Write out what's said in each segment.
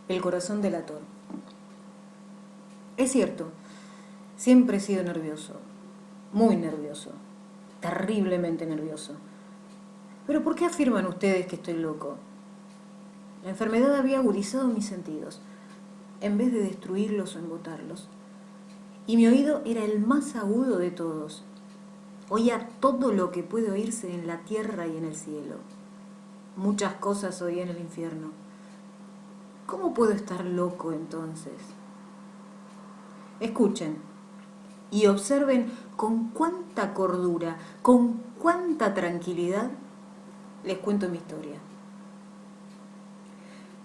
El corazón delator. Es cierto, siempre he sido nervioso, muy nervioso, terriblemente nervioso. Pero ¿por qué afirman ustedes que estoy loco? La enfermedad había agudizado mis sentidos, en vez de destruirlos o embotarlos. Y mi oído era el más agudo de todos. Oía todo lo que puede oírse en la tierra y en el cielo. Muchas cosas oí en el infierno. ¿Cómo puedo estar loco entonces? Escuchen y observen con cuánta cordura, con cuánta tranquilidad les cuento mi historia.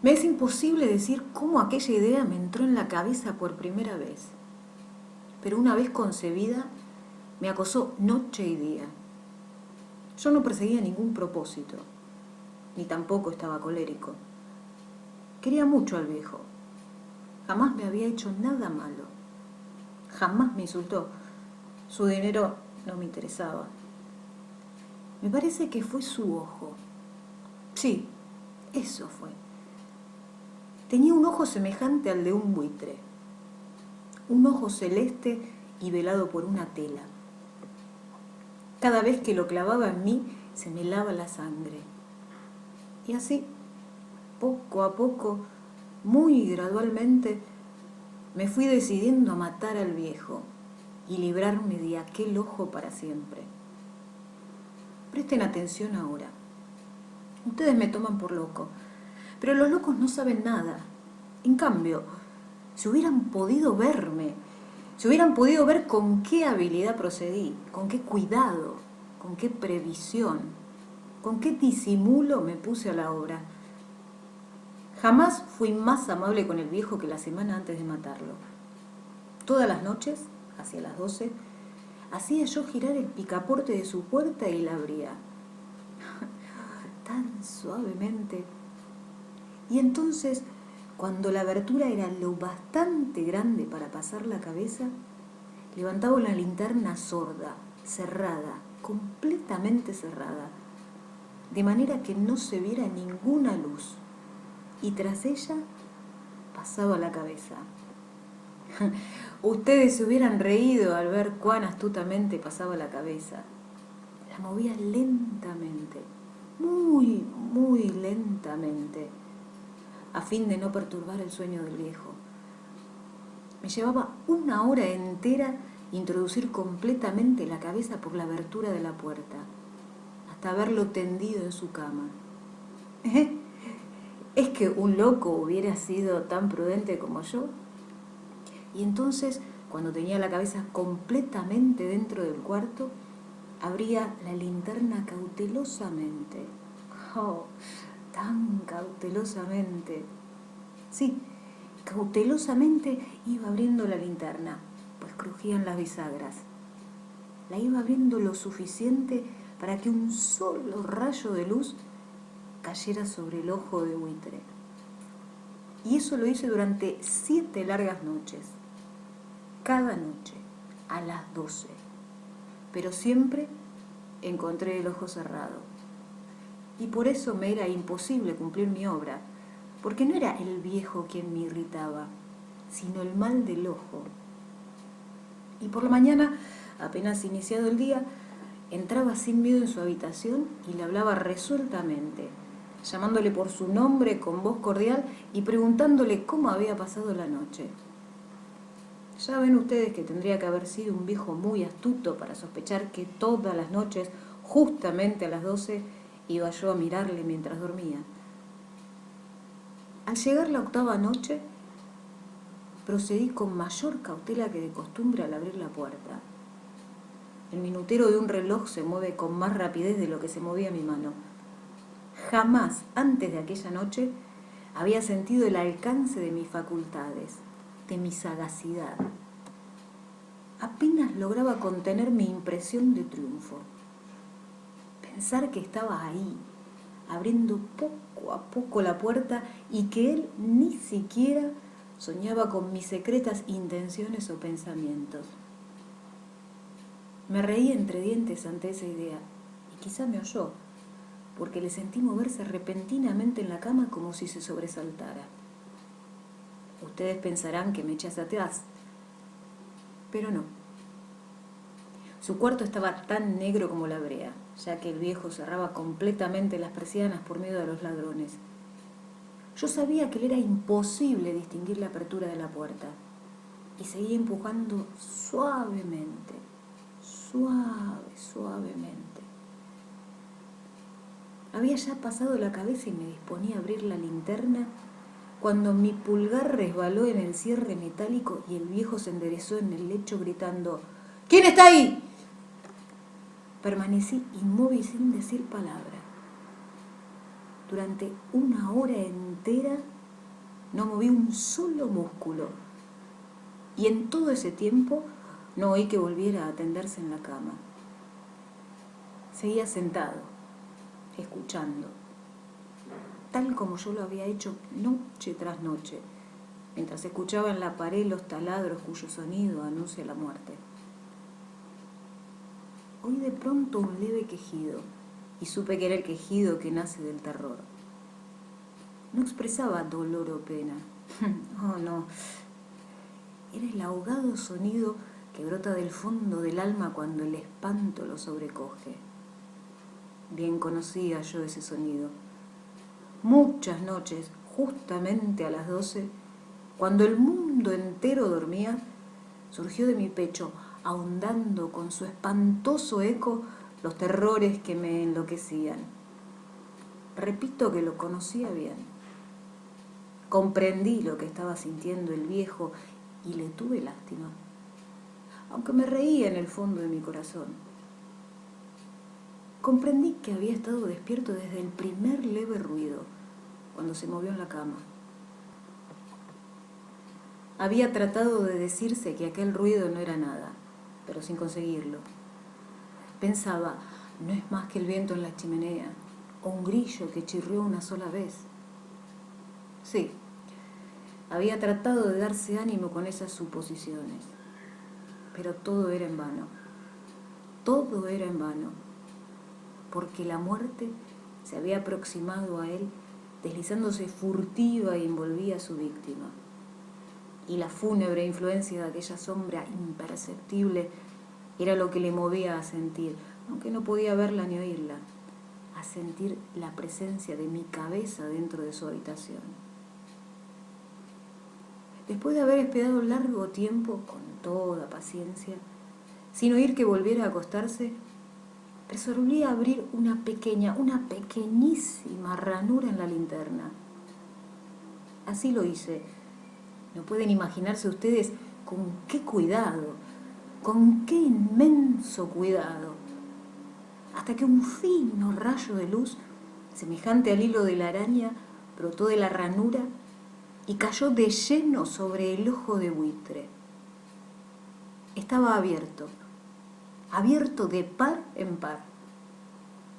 Me es imposible decir cómo aquella idea me entró en la cabeza por primera vez, pero una vez concebida me acosó noche y día. Yo no perseguía ningún propósito, ni tampoco estaba colérico. Quería mucho al viejo. Jamás me había hecho nada malo. Jamás me insultó. Su dinero no me interesaba. Me parece que fue su ojo. Sí, eso fue. Tenía un ojo semejante al de un buitre. Un ojo celeste y velado por una tela. Cada vez que lo clavaba en mí, se me helaba la sangre. Y así, poco a poco, muy gradualmente, me fui decidiendo a matar al viejo y librarme de aquel ojo para siempre. Presten atención ahora. Ustedes me toman por loco, pero los locos no saben nada. En cambio, si hubieran podido verme, si hubieran podido ver con qué habilidad procedí, con qué cuidado, con qué previsión, con qué disimulo me puse a la obra. Jamás fui más amable con el viejo que la semana antes de matarlo. Todas las noches, hacia las 12, hacía yo girar el picaporte de su puerta y la abría. Tan suavemente. Y entonces, cuando la abertura era lo bastante grande para pasar la cabeza, levantaba una linterna sorda, cerrada, completamente cerrada, de manera que no se viera ninguna luz, y tras ella pasaba la cabeza. Ustedes se hubieran reído al ver cuán astutamente pasaba la cabeza. La movía lentamente, muy, muy lentamente, a fin de no perturbar el sueño del viejo. Me llevaba una hora entera introducir completamente la cabeza por la abertura de la puerta, hasta verlo tendido en su cama. ¿Es que un loco hubiera sido tan prudente como yo? Y entonces, cuando tenía la cabeza completamente dentro del cuarto, abría la linterna cautelosamente. ¡Oh, tan cautelosamente! Sí, cautelosamente iba abriendo la linterna, pues crujían las bisagras. La iba abriendo lo suficiente para que un solo rayo de luz cayera sobre el ojo de buitre. Y eso lo hice durante 7 largas noches. Cada noche, a las 12. Pero siempre encontré el ojo cerrado. Y por eso me era imposible cumplir mi obra, porque no era el viejo quien me irritaba, sino el mal del ojo. Y por la mañana, apenas iniciado el día, entraba sin miedo en su habitación y le hablaba resueltamente, llamándole por su nombre con voz cordial y preguntándole cómo había pasado la noche. Ya ven ustedes que tendría que haber sido un viejo muy astuto para sospechar que todas las noches, justamente a las 12, iba yo a mirarle mientras dormía. Al llegar la 8ª noche, procedí con mayor cautela que de costumbre al abrir la puerta. El minutero de un reloj se mueve con más rapidez de lo que se movía mi mano. Jamás antes de aquella noche había sentido el alcance de mis facultades, de mi sagacidad. Apenas lograba contener mi impresión de triunfo. Pensar que estaba ahí, abriendo poco a poco la puerta y que él ni siquiera soñaba con mis secretas intenciones o pensamientos. Me reí entre dientes ante esa idea y quizá me oyó, porque le sentí moverse repentinamente en la cama como si se sobresaltara. Ustedes pensarán que me eché hacia atrás, pero no. Su cuarto estaba tan negro como la brea, ya que el viejo cerraba completamente las persianas por miedo a los ladrones. Yo sabía que le era imposible distinguir la apertura de la puerta y seguía empujando suavemente, suavemente. Había ya pasado la cabeza y me disponía a abrir la linterna cuando mi pulgar resbaló en el cierre metálico y el viejo se enderezó en el lecho gritando: ¿Quién está ahí? Permanecí inmóvil sin decir palabra. Durante 1 hora entera no moví un solo músculo y en todo ese tiempo no oí que volviera a tenderse en la cama. Seguía sentado, escuchando, tal como yo lo había hecho noche tras noche, mientras escuchaba en la pared los taladros cuyo sonido anuncia la muerte. Oí de pronto un leve quejido y supe que era el quejido que nace del terror. No expresaba dolor o pena. Oh, no. Era el ahogado sonido que brota del fondo del alma cuando el espanto lo sobrecoge. Bien conocía yo ese sonido. Muchas noches, justamente a las 12, cuando el mundo entero dormía, surgió de mi pecho, ahondando con su espantoso eco los terrores que me enloquecían. Repito que lo conocía bien. Comprendí lo que estaba sintiendo el viejo y le tuve lástima, aunque me reía en el fondo de mi corazón. Comprendí que había estado despierto desde el primer leve ruido, cuando se movió en la cama. Había tratado de decirse que aquel ruido no era nada, pero sin conseguirlo. Pensaba, no es más que el viento en la chimenea, o un grillo que chirrió una sola vez. Sí, había tratado de darse ánimo con esas suposiciones, pero todo era en vano. Todo era en vano, porque la muerte se había aproximado a él, deslizándose furtiva y envolvía a su víctima. Y la fúnebre influencia de aquella sombra imperceptible era lo que le movía a sentir, aunque no podía verla ni oírla, a sentir la presencia de mi cabeza dentro de su habitación. Después de haber esperado largo tiempo, con toda paciencia, sin oír que volviera a acostarse, resolví abrir una pequeñísima ranura en la linterna. Así lo hice. No pueden imaginarse ustedes con qué cuidado, con qué inmenso cuidado, hasta que un fino rayo de luz, semejante al hilo de la araña, brotó de la ranura y cayó de lleno sobre el ojo de buitre. Estaba abierto de par en par,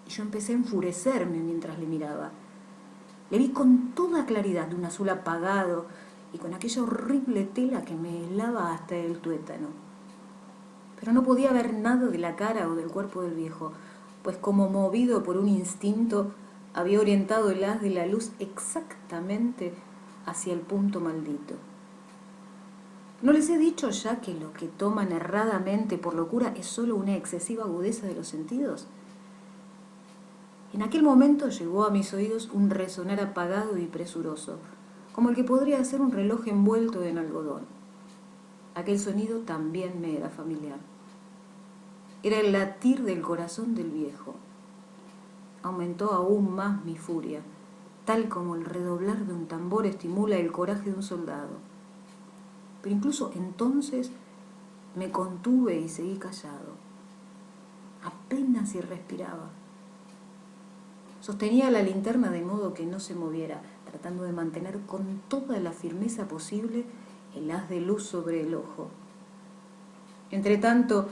y yo empecé a enfurecerme mientras le miraba. Le vi con toda claridad, de un azul apagado y con aquella horrible tela que me helaba hasta el tuétano. Pero no podía ver nada de la cara o del cuerpo del viejo, pues como movido por un instinto, había orientado el haz de la luz exactamente hacia el punto maldito. ¿No les he dicho ya que lo que toman erradamente por locura es solo una excesiva agudeza de los sentidos? En aquel momento llegó a mis oídos un resonar apagado y presuroso, como el que podría ser un reloj envuelto en algodón. Aquel sonido también me era familiar. Era el latir del corazón del viejo. Aumentó aún más mi furia, tal como el redoblar de un tambor estimula el coraje de un soldado. Pero incluso entonces me contuve y seguí callado. Apenas si respiraba. Sostenía la linterna de modo que no se moviera, tratando de mantener con toda la firmeza posible el haz de luz sobre el ojo. Entretanto,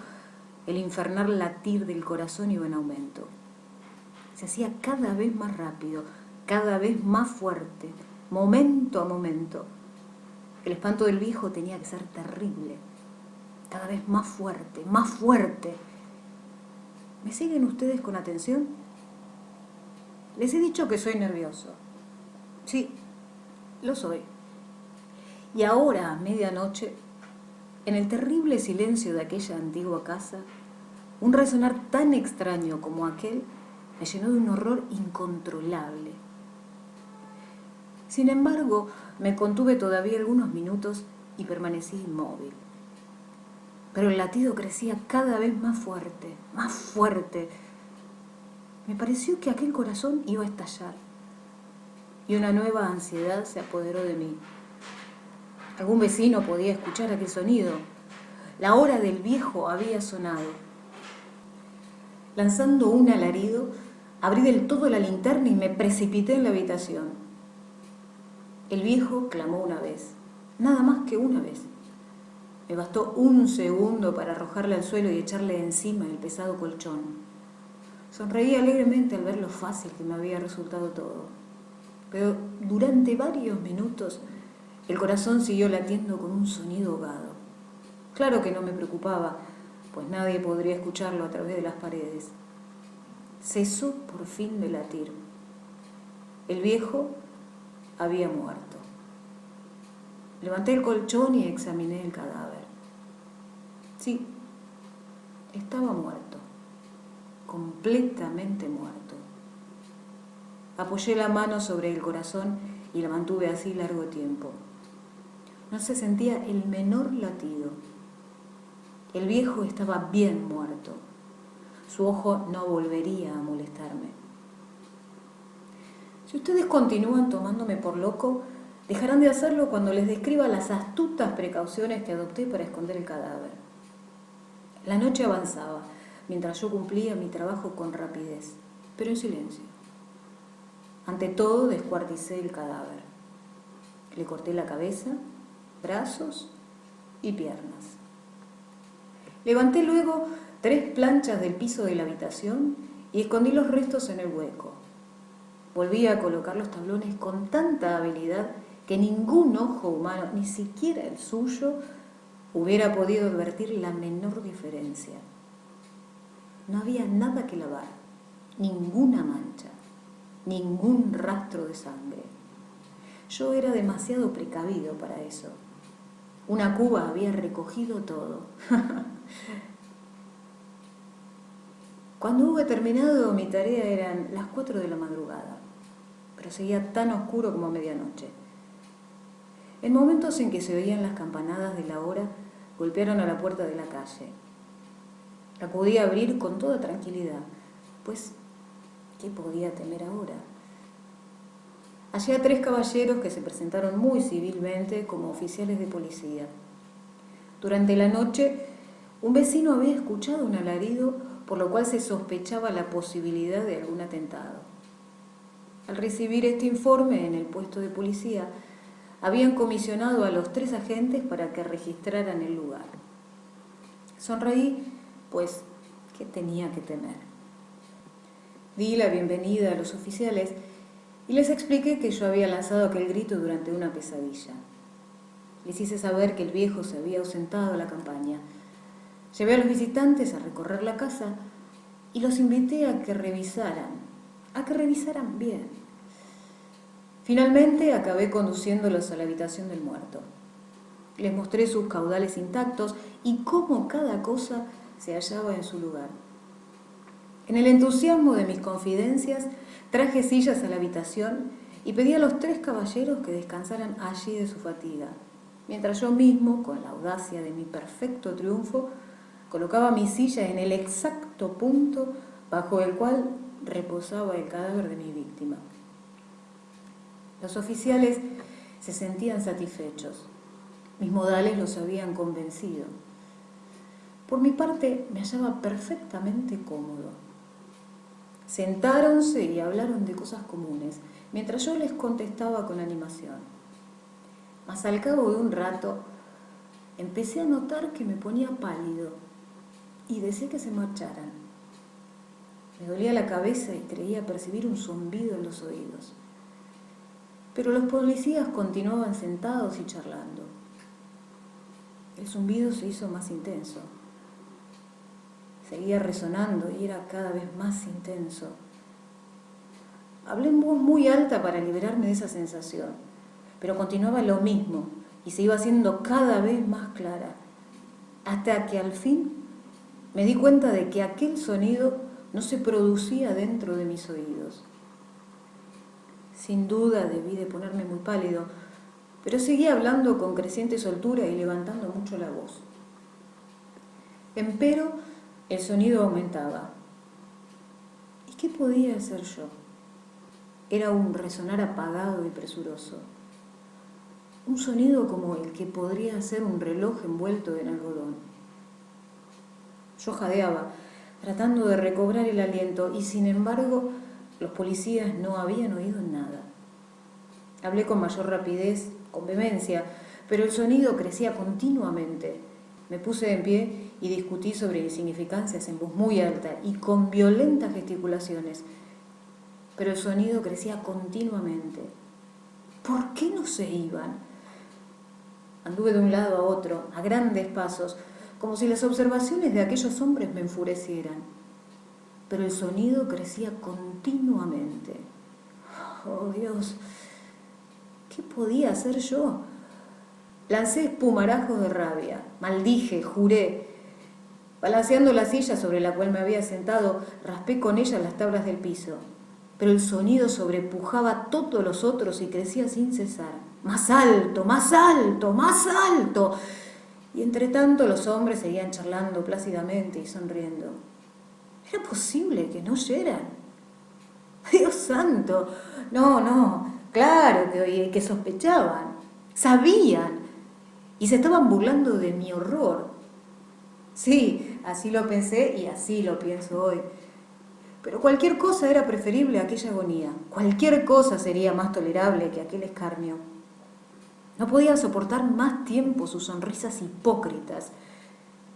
el infernal latir del corazón iba en aumento. Se hacía cada vez más rápido, cada vez más fuerte, momento a momento. El espanto del viejo tenía que ser terrible, cada vez más fuerte, más fuerte. ¿Me siguen ustedes con atención? Les he dicho que soy nervioso. Sí, lo soy. Y ahora, a medianoche, en el terrible silencio de aquella antigua casa, un resonar tan extraño como aquel me llenó de un horror incontrolable. Sin embargo, me contuve todavía algunos minutos y permanecí inmóvil. Pero el latido crecía cada vez más fuerte, más fuerte. Me pareció que aquel corazón iba a estallar y una nueva ansiedad se apoderó de mí. Algún vecino podía escuchar aquel sonido. La hora del viejo había sonado. Lanzando un alarido, abrí del todo la linterna y me precipité en la habitación. El viejo clamó una vez, nada más que una vez. Me bastó un segundo para arrojarle al suelo y echarle encima el pesado colchón. Sonreí alegremente al ver lo fácil que me había resultado todo. Pero durante varios minutos el corazón siguió latiendo con un sonido ahogado. Claro que no me preocupaba, pues nadie podría escucharlo a través de las paredes. Cesó por fin de latir. El viejo había muerto. Levanté el colchón y examiné el cadáver. Sí, estaba muerto, completamente muerto. Apoyé la mano sobre el corazón y la mantuve así largo tiempo. No se sentía el menor latido. El viejo estaba bien muerto. Su ojo no volvería a molestarme. Si ustedes continúan tomándome por loco, dejarán de hacerlo cuando les describa las astutas precauciones que adopté para esconder el cadáver. La noche avanzaba, mientras yo cumplía mi trabajo con rapidez, pero en silencio. Ante todo, descuarticé el cadáver. Le corté la cabeza, brazos y piernas. Levanté luego 3 planchas del piso de la habitación y escondí los restos en el hueco. Volví a colocar los tablones con tanta habilidad que ningún ojo humano, ni siquiera el suyo, hubiera podido advertir la menor diferencia. No había nada que lavar, ninguna mancha, ningún rastro de sangre. Yo era demasiado precavido para eso. Una cuba había recogido todo. Cuando hube terminado mi tarea eran las 4 de la madrugada, pero seguía tan oscuro como medianoche. En momentos en que se oían las campanadas de la hora, golpearon a la puerta de la calle. Acudí a abrir con toda tranquilidad, pues, ¿qué podía temer ahora? Hallé a 3 caballeros que se presentaron muy civilmente como oficiales de policía. Durante la noche, un vecino había escuchado un alarido, por lo cual se sospechaba la posibilidad de algún atentado. Al recibir este informe en el puesto de policía, habían comisionado a los 3 agentes para que registraran el lugar. Sonreí, pues, ¿qué tenía que temer? Di la bienvenida a los oficiales y les expliqué que yo había lanzado aquel grito durante una pesadilla. Les hice saber que el viejo se había ausentado a la campaña. Llevé a los visitantes a recorrer la casa y los invité a que revisaran bien. Finalmente acabé conduciéndolos a la habitación del muerto. Les mostré sus caudales intactos y cómo cada cosa se hallaba en su lugar. En el entusiasmo de mis confidencias, traje sillas a la habitación y pedí a los 3 caballeros que descansaran allí de su fatiga, mientras yo mismo, con la audacia de mi perfecto triunfo, colocaba mi silla en el exacto punto bajo el cual reposaba el cadáver de mi víctima. Los oficiales se sentían satisfechos. Mis modales los habían convencido. Por mi parte, me hallaba perfectamente cómodo. Sentáronse y hablaron de cosas comunes, mientras yo les contestaba con animación. Mas al cabo de un rato, empecé a notar que me ponía pálido y deseé que se marcharan. Me dolía la cabeza y creía percibir un zumbido en los oídos. Pero los policías continuaban sentados y charlando. El zumbido se hizo más intenso. Seguía resonando y era cada vez más intenso. Hablé en voz muy alta para liberarme de esa sensación, pero continuaba lo mismo y se iba haciendo cada vez más clara, hasta que al fin me di cuenta de que aquel sonido no se producía dentro de mis oídos. Sin duda debí de ponerme muy pálido, pero seguía hablando con creciente soltura y levantando mucho la voz. Empero, el sonido aumentaba. ¿Y qué podía hacer yo? Era un resonar apagado y presuroso. Un sonido como el que podría ser un reloj envuelto en algodón. Yo jadeaba, tratando de recobrar el aliento, y sin embargo, los policías no habían oído nada. Hablé con mayor rapidez, con vehemencia, pero el sonido crecía continuamente. Me puse en pie y discutí sobre insignificancias en voz muy alta y con violentas gesticulaciones. Pero el sonido crecía continuamente. ¿Por qué no se iban? Anduve de un lado a otro, a grandes pasos, como si las observaciones de aquellos hombres me enfurecieran. Pero el sonido crecía continuamente. ¡Oh, Dios! ¿Qué podía hacer yo? Lancé espumarajos de rabia, maldije, juré. Balanceando la silla sobre la cual me había sentado, raspé con ella las tablas del piso. Pero el sonido sobrepujaba a todos los otros y crecía sin cesar. Más alto, más alto, más alto. Y entre tanto los hombres seguían charlando plácidamente y sonriendo. ¿Era posible que no oyeran? ¡Dios santo! No, claro que sospechaban, sabían, y se estaban burlando de mi horror. Sí, así lo pensé y así lo pienso hoy. Pero cualquier cosa era preferible a aquella agonía. Cualquier cosa sería más tolerable que aquel escarnio. No podía soportar más tiempo sus sonrisas hipócritas.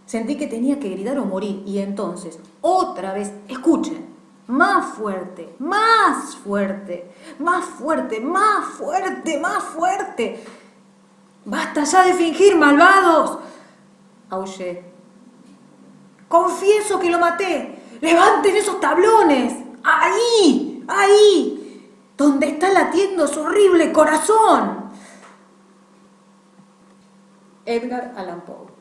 Sentí que tenía que gritar o morir, y entonces, otra vez, escuchen, más fuerte, más fuerte, más fuerte, más fuerte, más fuerte. ¡Basta ya de fingir, malvados!, aullé. ¡Confieso que lo maté! ¡Levanten esos tablones! ¡Ahí! ¡Ahí! ¿Dónde está latiendo su horrible corazón? Edgar Allan Poe.